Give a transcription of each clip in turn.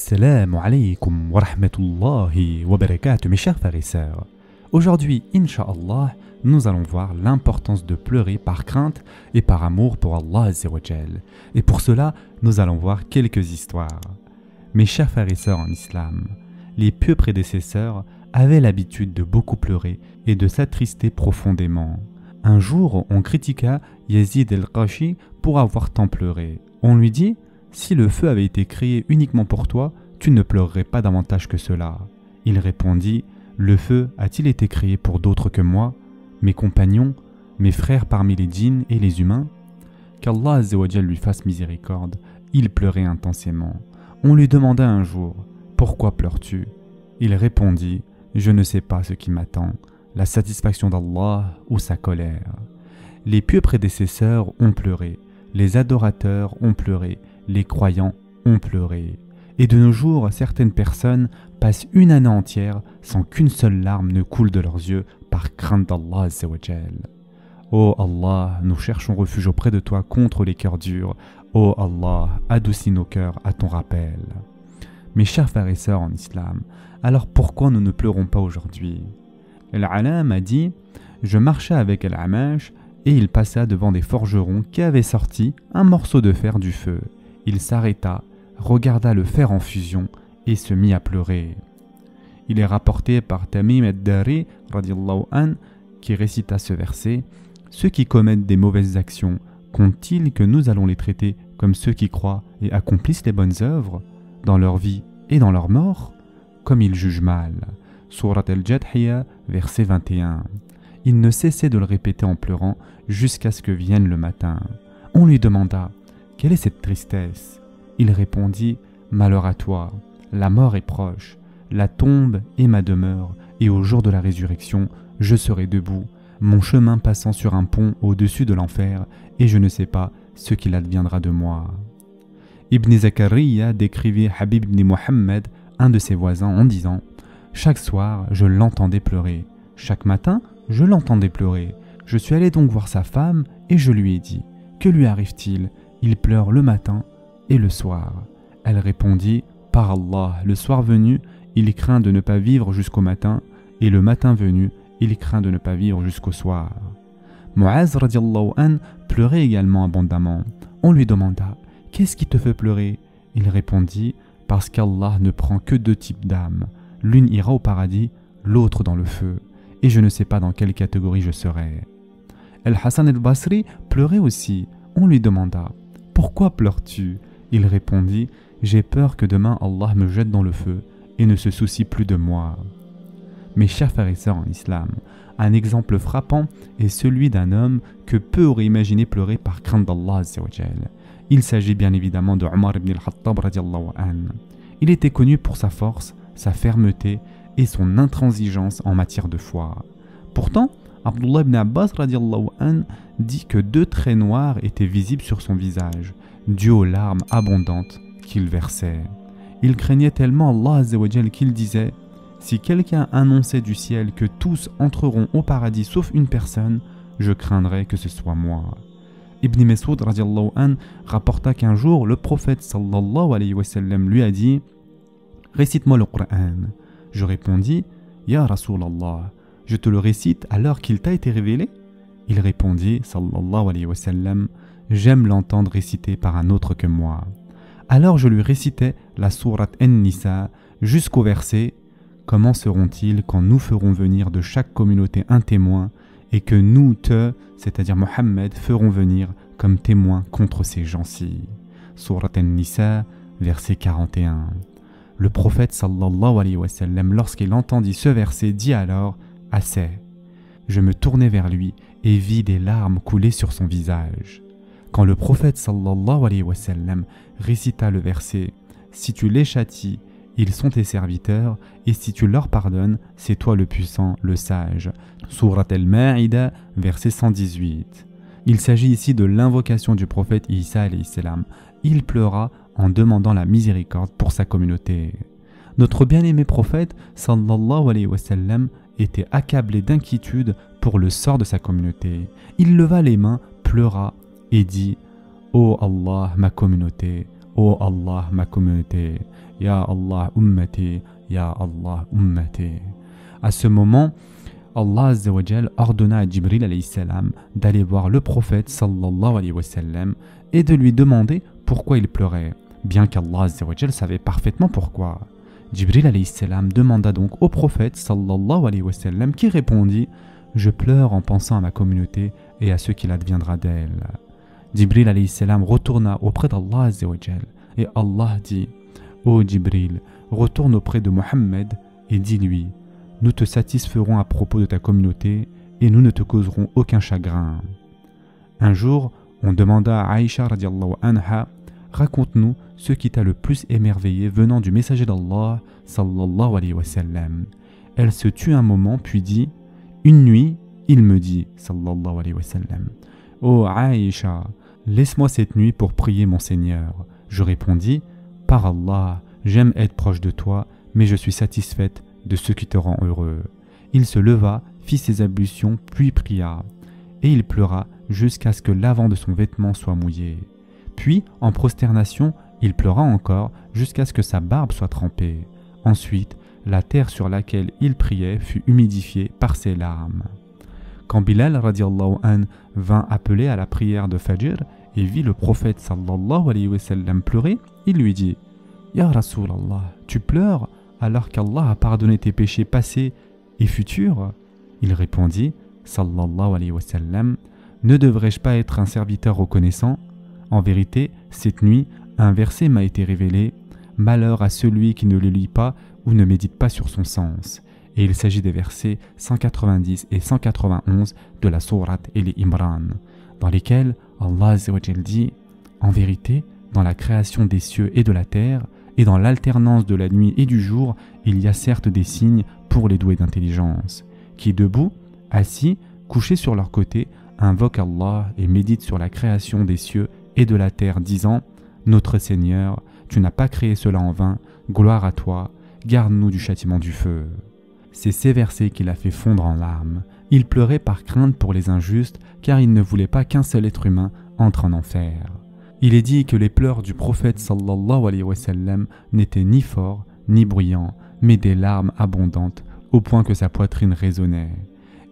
Assalamu alaikum wa rahmatullahi wa barakatuh, mes chers frères et sœurs. Aujourd'hui, Inch'Allah, nous allons voir l'importance de pleurer par crainte et par amour pour Allah Azza wa Jal. Et pour cela, nous allons voir quelques histoires. Mes chers frères et sœurs en islam, les pieux prédécesseurs avaient l'habitude de beaucoup pleurer et de s'attrister profondément. Un jour, on critiqua Yazid el-Qashi pour avoir tant pleuré. On lui dit: si le feu avait été créé uniquement pour toi, tu ne pleurerais pas davantage que cela. Il répondit: le feu a-t-il été créé pour d'autres que moi, mes compagnons, mes frères parmi les djinns et les humains? Qu'Allah Azza wa Jal lui fasse miséricorde, il pleurait intensément. On lui demanda un jour: pourquoi pleures-tu? Il répondit: je ne sais pas ce qui m'attend, la satisfaction d'Allah ou sa colère. Les pieux prédécesseurs ont pleuré, les adorateurs ont pleuré, les croyants ont pleuré. Et de nos jours, certaines personnes passent une année entière sans qu'une seule larme ne coule de leurs yeux par crainte d'Allah Azza wa Jal. Ô Allah, nous cherchons refuge auprès de toi contre les cœurs durs. Ô Allah, adoucis nos cœurs à ton rappel. Mes chers frères et sœurs en islam, alors pourquoi nous ne pleurons pas aujourd'hui? Al-Alam a dit: je marchais avec Al-Amash et il passa devant des forgerons qui avaient sorti un morceau de fer du feu. Il s'arrêta, regarda le fer en fusion et se mit à pleurer. Il est rapporté par Tamim ad-Dari radiyallahu an qui récita ce verset: ceux qui commettent des mauvaises actions, comptent-ils que nous allons les traiter comme ceux qui croient et accomplissent les bonnes œuvres, dans leur vie et dans leur mort, comme ils jugent mal? Surat al-Jathiyah, verset 21. Il ne cessait de le répéter en pleurant jusqu'à ce que vienne le matin. On lui demanda: quelle est cette tristesse? Il répondit: malheur à toi, la mort est proche, la tombe est ma demeure, et au jour de la résurrection, je serai debout, mon chemin passant sur un pont au-dessus de l'enfer, et je ne sais pas ce qu'il adviendra de moi. Ibn Zakariya décrivait Habib ibn Muhammad, un de ses voisins, en disant: chaque soir, je l'entendais pleurer. Chaque matin, je l'entendais pleurer. Je suis allé donc voir sa femme et je lui ai dit: que lui arrive-t-il? Il pleure le matin et le soir. Elle répondit: par Allah, le soir venu, il craint de ne pas vivre jusqu'au matin, et le matin venu, il craint de ne pas vivre jusqu'au soir. Muaz radiallahu an pleurait également abondamment. On lui demanda: qu'est-ce qui te fait pleurer? Il répondit: parce qu'Allah ne prend que deux types d'âmes. L'une ira au paradis, l'autre dans le feu, et je ne sais pas dans quelle catégorie je serai. Al-Hassan al-Basri pleurait aussi. On lui demanda: pourquoi pleures-tu? Il répondit: j'ai peur que demain Allah me jette dans le feu et ne se soucie plus de moi. Mes chers frères et sœurs en islam, un exemple frappant est celui d'un homme que peu auraient imaginé pleurer par crainte d'Allah Azza wa Jal. Il s'agit bien évidemment de Omar ibn al-Khattab radiallahu an. Il était connu pour sa force, sa fermeté et son intransigeance en matière de foi. Pourtant, Abdullah ibn Abbas radiallahu an dit que deux traits noirs étaient visibles sur son visage, dus aux larmes abondantes qu'il versait. Il craignait tellement Allah Azza wa Jal qu'il disait: si quelqu'un annonçait du ciel que tous entreront au paradis sauf une personne, je craindrais que ce soit moi. Ibn Mas'ud radiallahu an rapporta qu'un jour le prophète sallallahu alayhi wa sallam lui a dit: récite-moi le Coran. Je répondis: Ya Rasulallah, je te le récite alors qu'il t'a été révélé? Il répondit sallallahu alayhi wa sallam: j'aime l'entendre réciter par un autre que moi. Alors je lui récitais la sourate An-Nisa jusqu'au verset: comment seront-ils quand nous ferons venir de chaque communauté un témoin et que nous, c'est-à-dire Mohammed, ferons venir comme témoin contre ces gens-ci. Sourate An-Nisa, verset 41. Le prophète sallallahu alayhi wa sallam, lorsqu'il entendit ce verset, dit alors: assez. Je me tournai vers lui et vis des larmes couler sur son visage. Quand le prophète sallallahu alayhi wa sallam récita le verset: si tu les châties, ils sont tes serviteurs, et si tu leur pardonnes, c'est toi le puissant, le sage. Surat al-Ma'ida, verset 118. Il s'agit ici de l'invocation du prophète Isa alayhi salam. Il pleura en demandant la miséricorde pour sa communauté. Notre bien-aimé prophète sallallahu alayhi wa sallam était accablé d'inquiétude pour le sort de sa communauté. Il leva les mains, pleura et dit: ô Allah, ma communauté, ô Allah, ma communauté, Ya Allah ummati, Ya Allah ummati. À ce moment, Allah Azza wa Jal ordonna à Jibril alayhi salam d'aller voir le prophète sallallahu alayhi wa sallam et de lui demander pourquoi il pleurait, bien qu'Allah Azza wa Jal savait parfaitement pourquoi. Jibril alayhi salam demanda donc au prophète sallallahu alayhi wa sallam qui répondit « Je pleure en pensant à ma communauté et à ce qu'il adviendra d'elle. » Jibril alayhi salam retourna auprès d'Allah Azza wa Jal et Allah dit « Ô Jibril, retourne auprès de Mohammed et dis-lui « Nous te satisferons à propos de ta communauté et nous ne te causerons aucun chagrin. » Un jour, on demanda à Aïcha radiallahu anha « Raconte-nous ce qui t'a le plus émerveillé venant du messager d'Allah sallallahu alayhi wa sallam. » Elle se tut un moment puis dit « Une nuit, il me dit sallallahu alayhi wa sallam « Ô Aïcha, laisse-moi cette nuit pour prier mon Seigneur. » Je répondis « Par Allah, j'aime être proche de toi, mais je suis satisfaite de ce qui te rend heureux. » Il se leva, fit ses ablutions, puis pria. Et il pleura jusqu'à ce que l'avant de son vêtement soit mouillé. Puis, en prosternation, il pleura encore jusqu'à ce que sa barbe soit trempée. Ensuite, la terre sur laquelle il priait fut humidifiée par ses larmes. Quand Bilal radiallahu an vint appeler à la prière de Fajr et vit le prophète sallallahu alayhi wa sallam pleurer, il lui dit « Ya Rasulallah, tu pleures alors qu'Allah a pardonné tes péchés passés et futurs ?» Il répondit sallallahu alayhi wa sallam « Ne devrais-je pas être un serviteur reconnaissant ? En vérité, cette nuit, un verset m'a été révélé « Malheur à celui qui ne le lit pas ou ne médite pas sur son sens » et il s'agit des versets 190 et 191 de la sourate El Imran, dans lesquels Allah Azza wa Jal dit « En vérité, dans la création des cieux et de la terre, et dans l'alternance de la nuit et du jour, il y a certes des signes pour les doués d'intelligence, qui debout, assis, couchés sur leur côté, invoquent Allah et méditent sur la création des cieux et de la terre, disant « Notre Seigneur, tu n'as pas créé cela en vain, gloire à toi, garde-nous du châtiment du feu. » C'est ces versets qui l'a fait fondre en larmes. Il pleurait par crainte pour les injustes, car il ne voulait pas qu'un seul être humain entre en enfer. Il est dit que les pleurs du prophète sallallahu alayhi wa sallam n'étaient ni forts ni bruyants, mais des larmes abondantes, au point que sa poitrine résonnait.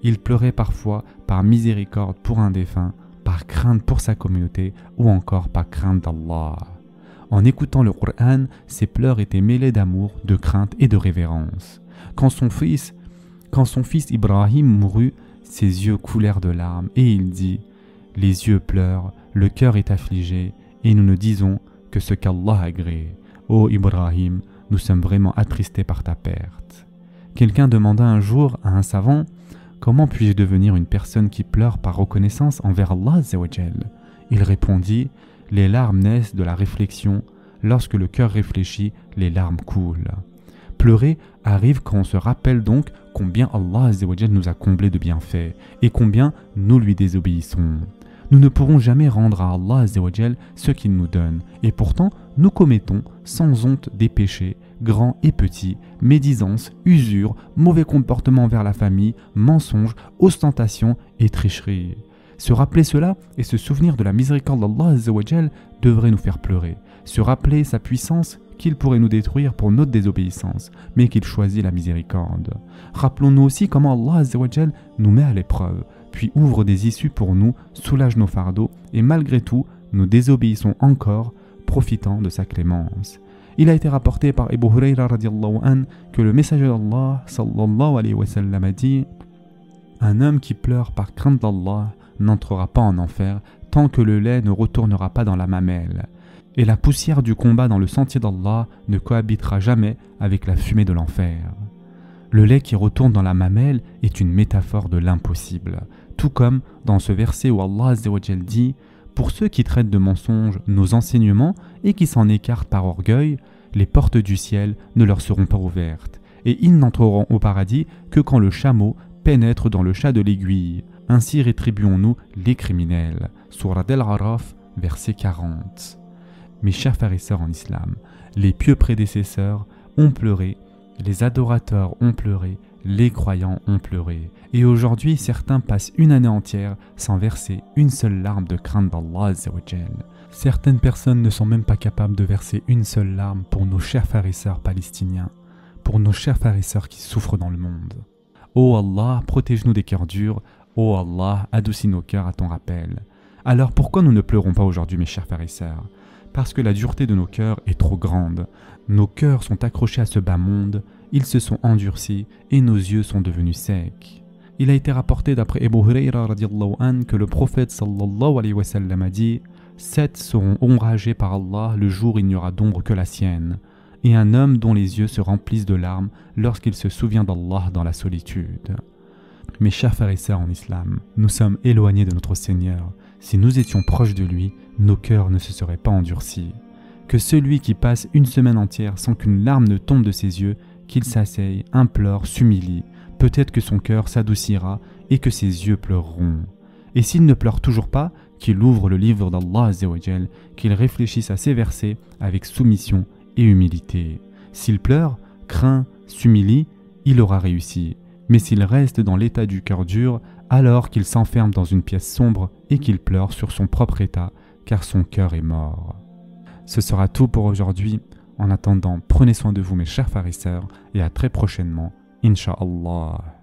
Il pleurait parfois par miséricorde pour un défunt, par crainte pour sa communauté ou encore par crainte d'Allah. En écoutant le Coran, ses pleurs étaient mêlés d'amour, de crainte et de révérence. Quand son fils Ibrahim mourut, ses yeux coulèrent de larmes et il dit « Les yeux pleurent, le cœur est affligé et nous ne disons que ce qu'Allah agrée. Ô Ibrahim, nous sommes vraiment attristés par ta perte. » Quelqu'un demanda un jour à un savant « Comment puis-je devenir une personne qui pleure par reconnaissance envers Allah Azza wa Jal ?» Il répondit « Les larmes naissent de la réflexion. Lorsque le cœur réfléchit, les larmes coulent. » Pleurer arrive quand on se rappelle donc combien Allah Azza wa Jal nous a comblés de bienfaits et combien nous lui désobéissons. Nous ne pourrons jamais rendre à Allah Azza wa Jal ce qu'il nous donne et pourtant nous commettons sans honte des péchés, grands et petits, médisance, usure, mauvais comportement envers la famille, mensonges, ostentation et tricherie. Se rappeler cela et se souvenir de la miséricorde d'Allah Azza wa Jal devrait nous faire pleurer. Se rappeler sa puissance qu'il pourrait nous détruire pour notre désobéissance, mais qu'il choisit la miséricorde. Rappelons-nous aussi comment Allah Azza wa Jal nous met à l'épreuve, puis ouvre des issues pour nous, soulage nos fardeaux, et malgré tout, nous désobéissons encore, profitant de sa clémence. Il a été rapporté par Abu Hurayra radiallahu an que le messager d'Allah sallallahu alayhi wa sallam a dit « Un homme qui pleure par crainte d'Allah n'entrera pas en enfer tant que le lait ne retournera pas dans la mamelle. Et la poussière du combat dans le sentier d'Allah ne cohabitera jamais avec la fumée de l'enfer. » Le lait qui retourne dans la mamelle est une métaphore de l'impossible, tout comme dans ce verset où Allah Azza wa Jal dit « Pour ceux qui traitent de mensonges nos enseignements et qui s'en écartent par orgueil, les portes du ciel ne leur seront pas ouvertes, et ils n'entreront au paradis que quand le chameau pénètre dans le chat de l'aiguille. Ainsi rétribuons-nous les criminels. » Sourate Al-Araf, verset 40. Mes chers frères et sœurs en islam, les pieux prédécesseurs ont pleuré, les adorateurs ont pleuré, les croyants ont pleuré. Et aujourd'hui, certains passent une année entière sans verser une seule larme de crainte d'Allah Azza wa Jal. Certaines personnes ne sont même pas capables de verser une seule larme pour nos chers frères et sœurs palestiniens, pour nos chers frères et sœurs qui souffrent dans le monde. Ô Allah, protège-nous des cœurs durs. Ô Allah, adoucis nos cœurs à ton rappel. Alors pourquoi nous ne pleurons pas aujourd'hui, mes chers frères et sœurs? Parce que la dureté de nos cœurs est trop grande. Nos cœurs sont accrochés à ce bas monde, ils se sont endurcis et nos yeux sont devenus secs. Il a été rapporté d'après Abu Hurayra radiallahu anhu que le prophète sallallahu alayhi wa sallam a dit « 7 seront ombragés par Allah le jour où il n'y aura d'ombre que la sienne, et un homme dont les yeux se remplissent de larmes lorsqu'il se souvient d'Allah dans la solitude. » Mes chers frères et sœurs en islam, nous sommes éloignés de notre Seigneur. Si nous étions proches de lui, nos cœurs ne se seraient pas endurcis. Que celui qui passe une semaine entière sans qu'une larme ne tombe de ses yeux, qu'il s'asseye, implore, s'humilie, peut-être que son cœur s'adoucira et que ses yeux pleureront. Et s'il ne pleure toujours pas, qu'il ouvre le livre d'Allah Azza wa Jal, qu'il réfléchisse à ces versets avec soumission et humilité. S'il pleure, craint, s'humilie, il aura réussi. Mais s'il reste dans l'état du cœur dur, alors qu'il s'enferme dans une pièce sombre et qu'il pleure sur son propre état, car son cœur est mort. Ce sera tout pour aujourd'hui. En attendant, prenez soin de vous mes chers frères et sœurs, et à très prochainement, Inch'Allah.